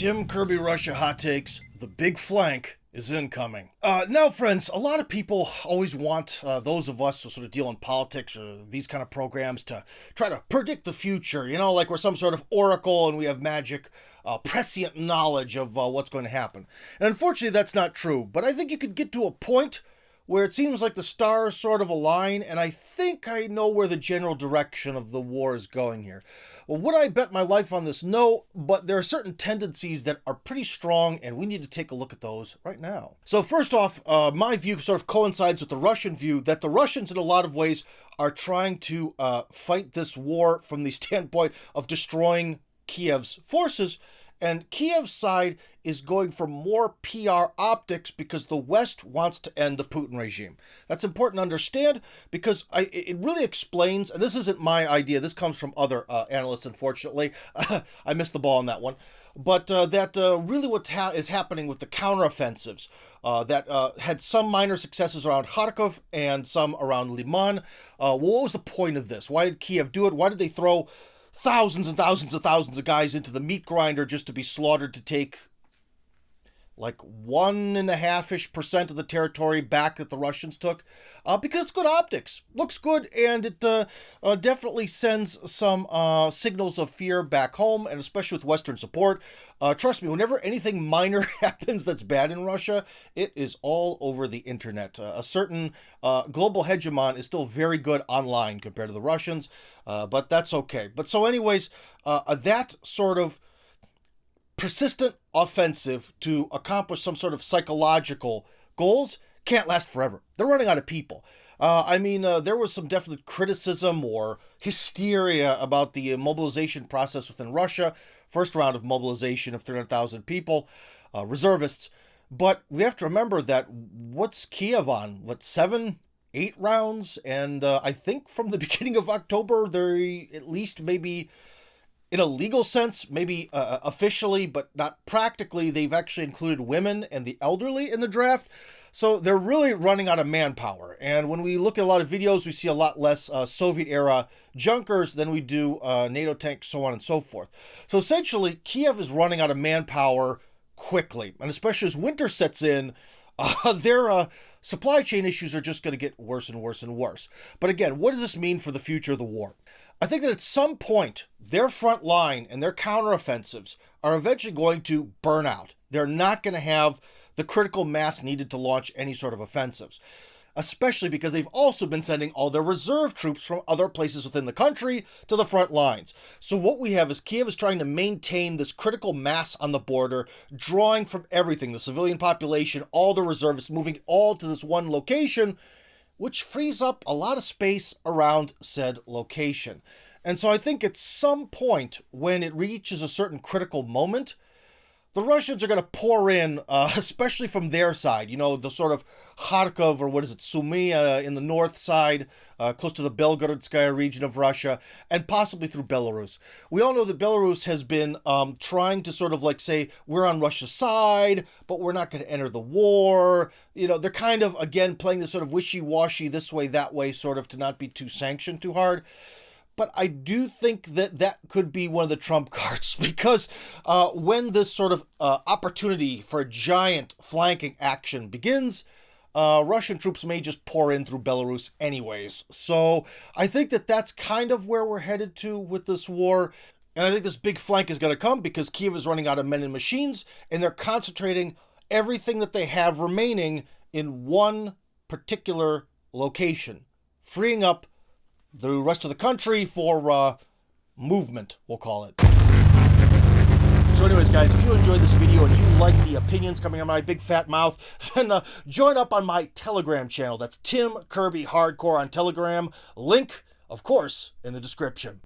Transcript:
Tim Kirby Russia hot takes. The big flank is incoming. Now, friends, a lot of people always want those of us who sort of deal in politics or these kind of programs to try to predict the future, you know, like we're some sort of oracle and we have magic, prescient knowledge of what's going to happen. And unfortunately, that's not true. But I think you could get to a point where it seems like the stars sort of align, and I think I know where the general direction of the war is going here. Well, would I bet my life on this? No, but there are certain tendencies that are pretty strong, and we need to take a look at those right now. So first off, my view sort of coincides with the Russian view that the Russians, in a lot of ways, are trying to fight this war from the standpoint of destroying Kiev's forces, and Kiev's side is going for more PR optics because the West wants to end the Putin regime. That's important to understand because it really explains, and this isn't my idea, this comes from other analysts, unfortunately. I missed the ball on that one. But that really what is happening with the counteroffensives that had some minor successes around Kharkov and some around Liman. Well, what was the point of this? Why did Kiev do it? Why did they throw thousands and thousands and thousands of guys into the meat grinder just to be slaughtered to take like 1.5% of the territory back that the Russians took? Because it's good optics. Looks good, and it definitely sends some signals of fear back home, and especially with Western support. Trust me, whenever anything minor happens that's bad in Russia, it is all over the internet. A certain global hegemon is still very good online compared to the Russians, but that's okay. But so anyways, that sort of persistent offensive to accomplish some sort of psychological goals can't last forever. They're running out of people. There was some definite criticism or hysteria about the mobilization process within Russia. First round of mobilization of 300,000 people, reservists. But we have to remember that what's Kiev on? 7, 8 rounds? And I think from the beginning of October, they at least maybe in a legal sense, maybe officially, but not practically, they've actually included women and the elderly in the draft. So they're really running out of manpower. And when we look at a lot of videos, we see a lot less Soviet-era junkers than we do NATO tanks, so on and so forth. So essentially, Kiev is running out of manpower quickly. And especially as winter sets in, their supply chain issues are just going to get worse and worse and worse. But again, what does this mean for the future of the war? I think that at some point, their front line and their counteroffensives are eventually going to burn out. They're not going to have the critical mass needed to launch any sort of offensives, especially because they've also been sending all their reserve troops from other places within the country to the front lines. So what we have is Kiev is trying to maintain this critical mass on the border, drawing from everything, the civilian population, all the reservists, moving all to this one location, which frees up a lot of space around said location. And so I think at some point when it reaches a certain critical moment, the Russians are going to pour in, especially from their side, you know, the sort of Kharkov, or what is it, Sumy in the north side, close to the Belgorodskaya region of Russia, and possibly through Belarus. We all know that Belarus has been trying to sort of like say, we're on Russia's side, but we're not going to enter the war. You know, they're kind of, again, playing this sort of wishy-washy, this way, that way, sort of to not be too sanctioned too hard. But I do think that that could be one of the trump cards because when this sort of opportunity for a giant flanking action begins, Russian troops may just pour in through Belarus anyways. So I think that that's kind of where we're headed to with this war. And I think this big flank is going to come because Kiev is running out of men and machines, and they're concentrating everything that they have remaining in one particular location, freeing up the rest of the country for movement, we'll call it. So anyways, guys, if you enjoyed this video and you like the opinions coming out of my big fat mouth, then join up on my Telegram channel. That's Tim Kirby Hardcore on Telegram. Link, of course, in the description.